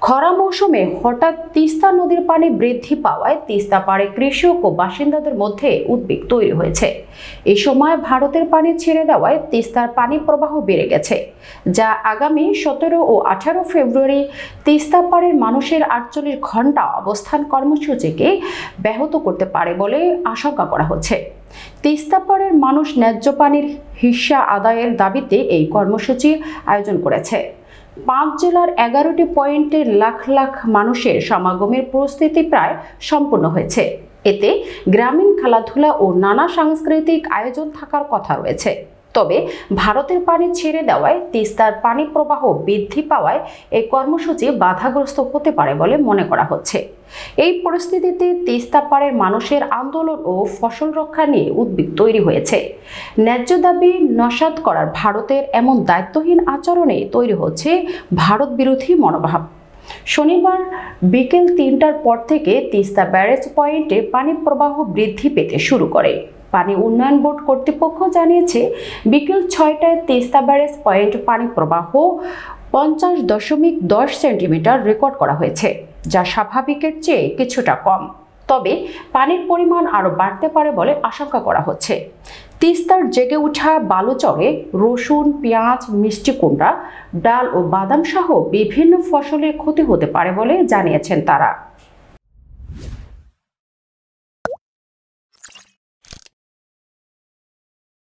খরা মৌসুমে হঠাৎ তিস্তা নদীর পানি বৃদ্ধি পাওয়ায় তিস্তা পাড়ে কৃষক ও বাসিন্দাদের মধ্যে উদ্বেগ তৈরি হয়েছে। এই সময় ভারতের পানি ছেড়ে দেওয়ায় তিস্তার পানি প্রবাহ বেড়ে গেছে, যা আগামী 17 ও 18 ফেব্রুয়ারি তিস্তা পাড়ের মানুষের 48 ঘন্টা অবস্থান কর্মসূচিকে ব্যাহত করতে পারে বলে আশঙ্কা করা হচ্ছে। তিস্তা পাড়ের মানুষ ন্যায্য পানির হিস্সা আদায়ের দাবিতে এই কর্মসূচি আয়োজন করেছে। 5 জেলার 11টি পয়েন্টে লাখ লাখ মানুষের সমাগমের প্রস্তুতি প্রায় সম্পূর্ণ হয়েছে। এতে গ্রামীণ খেলাধুলা ও নানা সাংস্কৃতিক আয়োজন থাকার কথা রয়েছে। তবে ভারতের পানি ছেড়ে দেওয়ায় তিস্তার পানি প্রবাহ বৃদ্ধি পাওয়ায় এই কর্মসূচি বাধাগ্রস্ত হতে পারে বলে মনে করা হচ্ছে। এই পরিস্থিতিতে তিস্তা পাড়ের মানুষের আন্দোলন ও ফসল রক্ষা নিয়ে উদ্বেগ তৈরি হয়েছে। ন্যায্য দাবি নস্যাৎ করার ভারতের এমন দায়িত্বহীন আচরণে তৈরি হচ্ছে ভারত বিরোধী মনোভাব। শনিবার বিকেল 3টার পর থেকে তিস্তা ব্যারেজ পয়েন্টে পানি প্রবাহ বৃদ্ধি পেতে শুরু করে। পানি উন্নয়ন বোর্ড কর্তৃপক্ষ জানিয়েছে, বিকেল 6টায় তিস্তা ব্যারেজ পয়েন্ট পানি প্রবাহ 50.10 সেন্টিমিটার রেকর্ড করা হয়েছে, যা স্বাভাবিকের চেয়ে কিছুটা কম। তবে পানির পরিমাণ আরও বাড়তে পারে বলে আশঙ্কা করা হচ্ছে। তিস্তার জেগে ওঠা বালুচরে রসুন, পেঁয়াজ, মিষ্টি কুমড়া, ডাল ও বাদাম সহ বিভিন্ন ফসলের ক্ষতি হতে পারে বলে জানিয়েছেন তারা।